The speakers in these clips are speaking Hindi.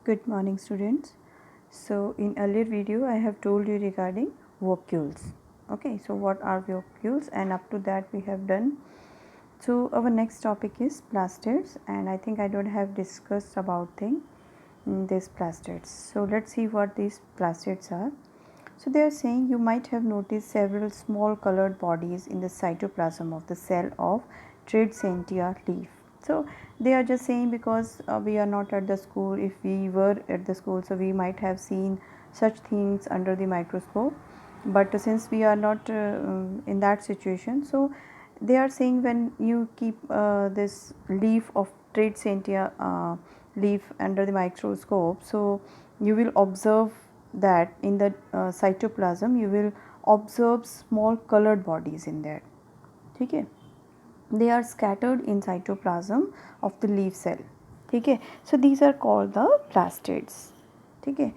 Good morning, students. So in earlier video I have told you regarding vacuoles. Okay, so what are vacuoles, and up to that we have done. So our next topic is plastids, and I think I don't have discussed about these plastids. So let's see what these plastids are. So they are saying you might have noticed several small colored bodies in the cytoplasm of the cell of Tradescentia leaf. So they are just saying because we are not at the school. If we were at the school, so we might have seen such things under the microscope. But since we are not in that situation, so they are saying when you keep this leaf of Tradescentia leaf under the microscope, so you will observe that in the cytoplasm you will observe small colored bodies in there. ठीक है, they are scattered in cytoplasm of the leaf cell. ठीक है, so these are called the plastids. ठीक है,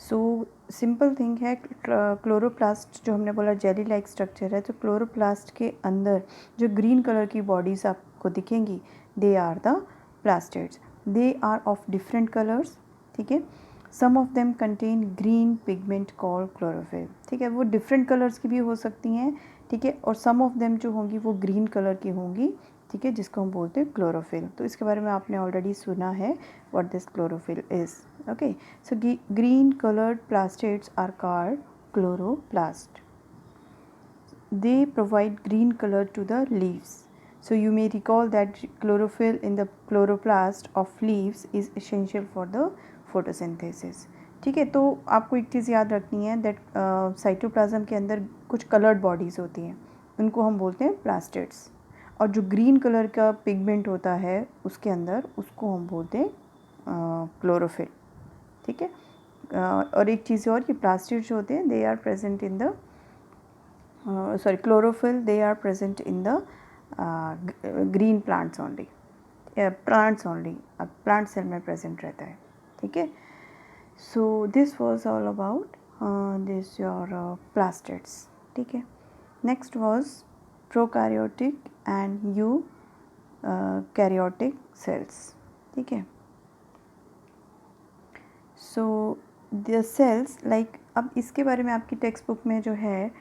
so सिंपल थिंग है, क्लोरोप्लास्ट जो हमने बोला जेली लाइक स्ट्रक्चर है, तो क्लोरोप्लास्ट के अंदर जो ग्रीन कलर की बॉडीज़ आपको दिखेंगी they are the plastids. They are of different colours. ठीक है, some of them contain green pigment called chlorophyll. ठीक है, वो डिफरेंट कलर्स की भी हो सकती हैं. ठीक है, और सम ऑफ देम जो होंगी वो ग्रीन कलर की होंगी. ठीक है, जिसको हम बोलते हैं क्लोरोफिल. तो इसके बारे में आपने ऑलरेडी सुना है what this chlorophyll is. Okay, so green coloured plastids are called chloroplast. They provide green color to the leaves. So you may recall that chlorophyll in the chloroplast of leaves is essential for the photosynthesis. ठीक है, तो आपको एक चीज़ याद रखनी है दैट साइटोप्लाज्म के अंदर कुछ कलर्ड बॉडीज़ होती हैं, उनको हम बोलते हैं प्लास्टिड्स. और जो ग्रीन कलर का पिगमेंट होता है उसके अंदर, उसको हम बोलते हैं क्लोरोफिल. ठीक है, और एक चीज़ और कि प्लास्टिड जो होते हैं they are present in the chlorophyll they are present in the green plants only. Plants only, plant cell में प्रेजेंट रहता है. ठीक है, so this was all about this your plastids. ठीक है, next was prokaryotic and eukaryotic cells. ठीक है, सो द सेल्स लाइक, अब इसके बारे में आपकी टेक्स्ट बुक में जो है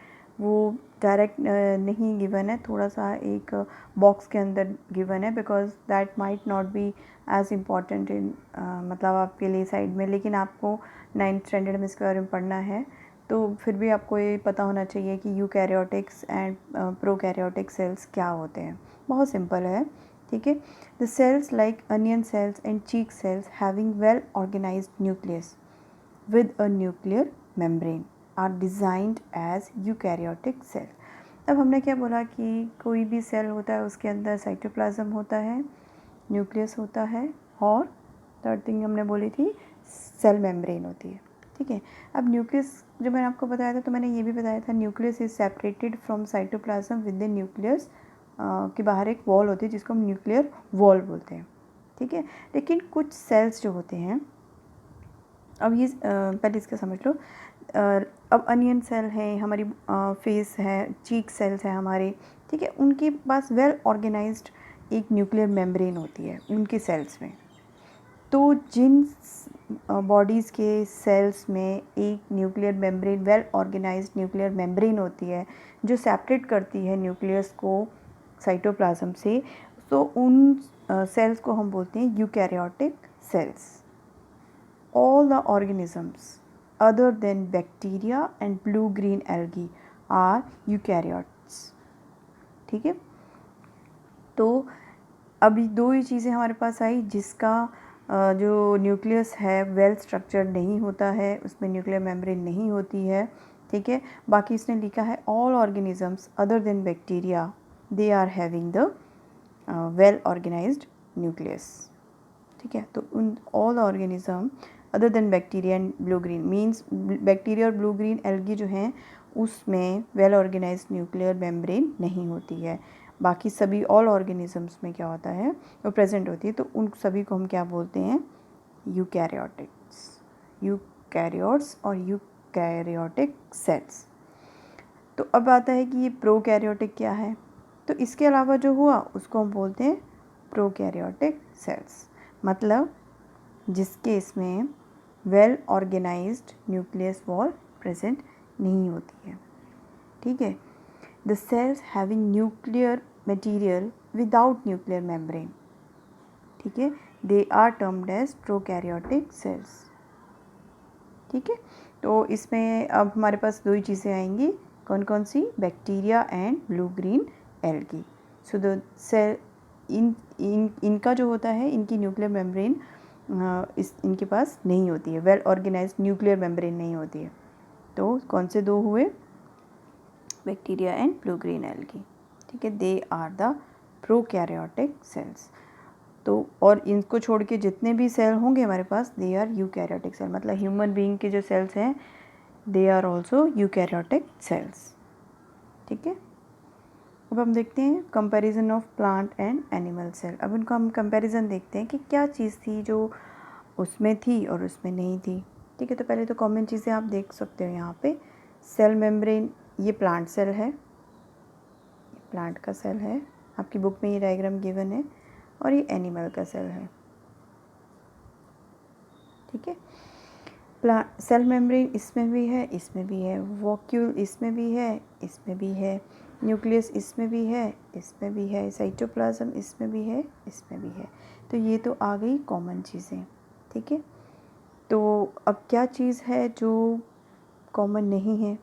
वो डायरेक्ट नहीं गिवन है, थोड़ा सा एक बॉक्स के अंदर गिवन है, because that might not be as important in मतलब आपके लिए साइड में, लेकिन आपको 9th स्टैंडर्ड में इसके बारे में पढ़ना है, तो फिर भी आपको ये पता होना चाहिए कि यूकैरियोटिक्स एंड प्रोकैरियोटिक सेल्स क्या होते हैं. बहुत सिंपल है. ठीक है, the cells like onion cells and cheek cells having well organised nucleus with a nuclear membrane are designed as eukaryotic cell. अब हमने क्या बोला कि कोई भी सेल होता है उसके अंदर साइटोप्लाज्म होता है, न्यूक्लियस होता है, और थर्ड थिंग हमने बोली थी सेल मेम्ब्रेन होती है. ठीक है, अब न्यूक्लियस जो मैंने आपको बताया था, तो मैंने ये भी बताया था nucleus is separated from cytoplasm with the nucleus के बाहर एक वॉल होती है जिसको हम न्यूक्लियर वॉल बोलते हैं. ठीक है, लेकिन कुछ सेल्स जो होते हैं, अब ये पहले इसका समझ लो. अब अनियन सेल है हमारी, फेस है, चीक सेल्स है हमारे. ठीक है, उनके पास वेल ऑर्गेनाइज्ड एक न्यूक्लियर मेम्ब्रेन होती है उनके सेल्स में. तो जिन बॉडीज़ के सेल्स में एक nuclear membrane, well organised nuclear membrane होती है जो सेपरेट करती है न्यूक्लियस को साइटोप्लाज्म से, तो उन सेल्स को हम बोलते हैं eukaryotic cells. All the organisms other than bacteria and blue-green algae are eukaryotes. ठीक है, तो अभी दो ही चीज़ें हमारे पास आई जिसका जो न्यूक्लियस है वेल स्ट्रक्चर्ड नहीं होता है, उसमें न्यूक्लियर मेम्ब्रेन नहीं होती है. ठीक है, बाकी इसने लिखा है all organisms other than bacteria they are having the well organised nucleus. ठीक है, तो उन all organism other than bacteria and blue green means bacteria और ब्लू ग्रीन एल्गी जो हैं उसमें वेल ऑर्गेनाइज्ड न्यूक्लियर मेम्ब्रेन नहीं होती है. बाकी सभी ऑल ऑर्गेनिजम्स में क्या होता है, वो प्रेजेंट होती है. तो उन सभी को हम क्या बोलते हैं, यूकैरियोटिक्स, यूकैरियोट्स और यूकैरियोटिक सेल्स. तो अब आता है कि ये प्रोकैरियोटिक क्या है, तो इसके अलावा जो हुआ उसको हम बोलते हैं प्रोकैरियोटिक सेल्स. मतलब जिसके इसमें well organised nucleus wall present नहीं होती है, ठीक है। The cells having nuclear material without nuclear membrane, ठीक है, they are termed as prokaryotic cells, ठीक है। तो इसमें अब हमारे पास दो ही चीज़ें आएंगी, कौन कौन सी, bacteria and blue green algae. So the cell इनका जो होता है, इनकी न्यूक्लियर मेम्ब्रेन इनके पास नहीं होती है, वेल ऑर्गेनाइज्ड न्यूक्लियर मेम्ब्रेन नहीं होती है। तो कौन से दो हुए, bacteria and blue green algae, ठीक है, they are the prokaryotic cells. तो और इनको छोड़ के जितने भी सेल होंगे हमारे पास, दे आर यूकैरियोटिक सेल, मतलब ह्यूमन बीइंग के जो सेल्स हैं they are also eukaryotic cells, ठीक है। अब हम देखते हैं comparison of plant and animal cell. अब इनको हम कंपैरिजन देखते हैं कि क्या चीज़ थी जो उसमें थी और उसमें नहीं थी, ठीक है। तो पहले तो कॉमन चीज़ें आप देख सकते हो यहाँ पे, सेल मेम्ब्रेन, ये प्लांट सेल है, प्लांट का सेल है, आपकी बुक में ये डायग्राम गिवन है, और ये एनिमल का सेल है, ठीक है। सेल मेम्ब्रेन इसमें भी है, इसमें भी है, वॉक्यूल इसमें भी है, इसमें भी है, न्यूक्लियस इसमें भी है, इसमें भी है, साइटोप्लाज्म इसमें भी है, इसमें भी है। तो ये तो आ गई कॉमन चीज़ें, ठीक है। तो अब क्या चीज़ है जो कॉमन नहीं है,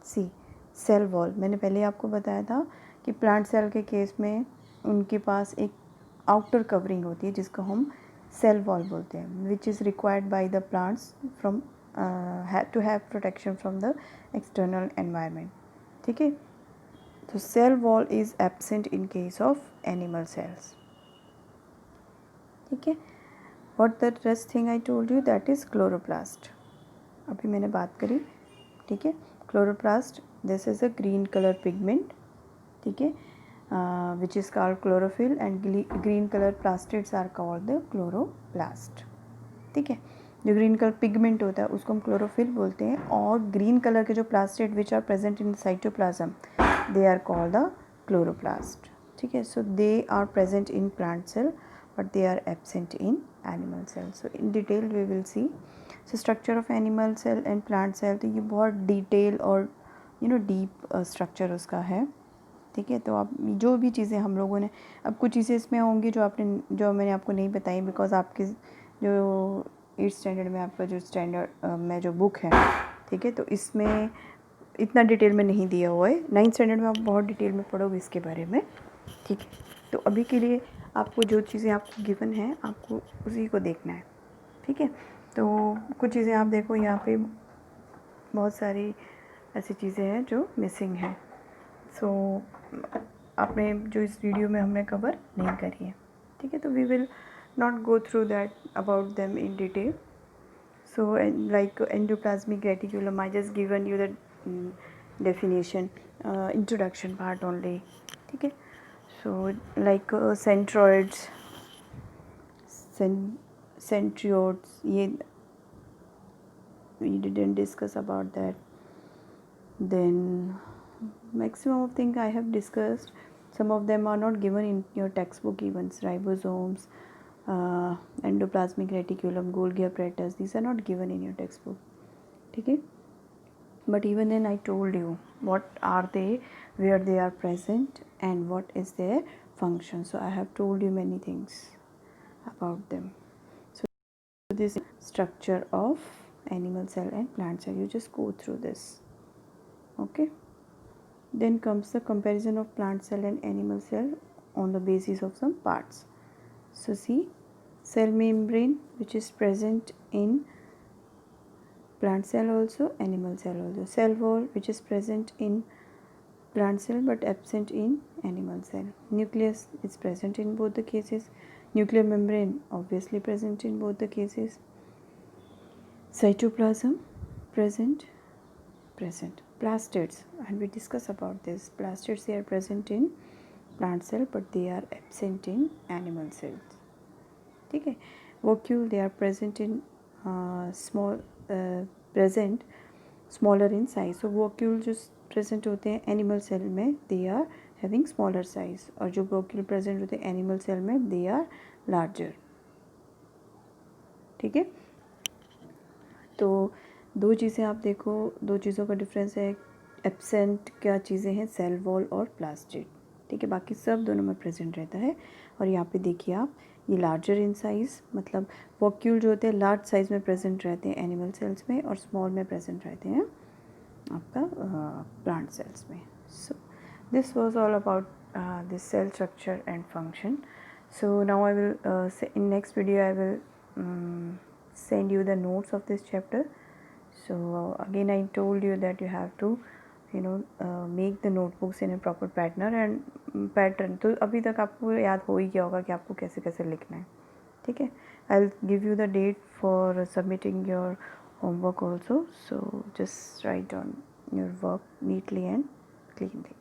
सी सेल वॉल। मैंने पहले आपको बताया था कि प्लांट सेल के केस में उनके पास एक आउटर कवरिंग होती है जिसको हम सेल वॉल बोलते हैं, which is required by the plants from to have protection from the external environment, ठीक है। तो cell wall is absent in case of animal cells, ठीक है। What the rust thing I told you, that is chloroplast, अभी मैंने बात करी, ठीक है। Chloroplast, this is a green colour pigment, ठीक है, which is called chlorophyll, and green color plastids are called the chloroplast, ठीक है। जो ग्रीन कलर पिगमेंट होता है उसको हम क्लोरोफिल बोलते हैं, और ग्रीन कलर के जो plastid which are present in cytoplasm they are called the chloroplast, ठीक है। So they are present in plant cell but they are absent in animal cell. So in detail we will see. So structure of animal cell and plant cell, तो ये बहुत डिटेल और डीप स्ट्रक्चर उसका है, ठीक है। तो आप जो भी चीज़ें हम लोगों ने, अब कुछ चीज़ें इसमें होंगी जो मैंने आपको नहीं बताई, बिकॉज आपके जो 8th स्टैंडर्ड में आपका जो स्टैंडर्ड में जो बुक है, ठीक है, तो इसमें इतना डिटेल में नहीं दिया हुआ है। 9th स्टैंडर्ड में आप बहुत डिटेल में पढ़ोगे इसके बारे में, ठीक है। तो अभी के लिए आपको जो चीज़ें आपको गिवन हैं आपको उसी को देखना है, ठीक है। तो कुछ चीज़ें आप देखो, यहाँ पे बहुत सारी ऐसी चीज़ें हैं जो मिसिंग हैं, सो आपने जो इस वीडियो में हमने कवर नहीं करी है, ठीक है। तो we will not go through that about them in detail. So like endoplasmic reticulum, I just given you the definition, introduction part only, ठीक है। सो लाइक सेंट्रोइड्स, centrioles, ये we didn't discuss about that. Then maximum of things I have discussed, some of them are not given in your textbook even, ribosomes, endoplasmic reticulum, Golgi apparatus, these are not given in your textbook, ठीक है। But even then I told you what are they, where they are present, and what is their function. So I have told you many things about them. So this is structure of animal cell and plant cell, you just go through this, okay. Then comes the comparison of plant cell and animal cell on the basis of some parts. So see, cell membrane which is present in plant cell also, animal cell also. Cell wall which is present in plant cell but absent in animal cell. Nucleus is present in both the cases. Nuclear membrane obviously present in both the cases. Cytoplasm present. Plastids, and we discuss about this. Plastids, they are present in plant cell but they are absent in animal cells, ठीक है। Vacuole, they are present in present smaller in size. So vacuole जो present होते हैं animal cell में, they are having smaller size, और जो vacuole present होते हैं animal cell में, they are larger, ठीक है। तो दो चीज़ें आप देखो, दो चीज़ों का डिफरेंस है, एब्सेंट क्या चीज़ें हैं, सेल वॉल और प्लास्टिड, ठीक है, बाकी सब दोनों में प्रेजेंट रहता है। और यहाँ पे देखिए आप, ये लार्जर इन साइज़, मतलब वॉक्यूल जो होते हैं लार्ज साइज़ में प्रेजेंट रहते हैं एनिमल सेल्स में, और स्मॉल में प्रेजेंट रहते हैं आपका प्लांट सेल्स में। So this was all about this cell structure and function. So now I will say in next video I will send you the notes of this chapter. So again I told you that you have to make the notebooks in a proper pattern. तो अभी तक आपको याद हो ही गया होगा कि आपको कैसे कैसे लिखना है, ठीक है. I'll give you the date for submitting your homework also. So just write on your work neatly and cleanly.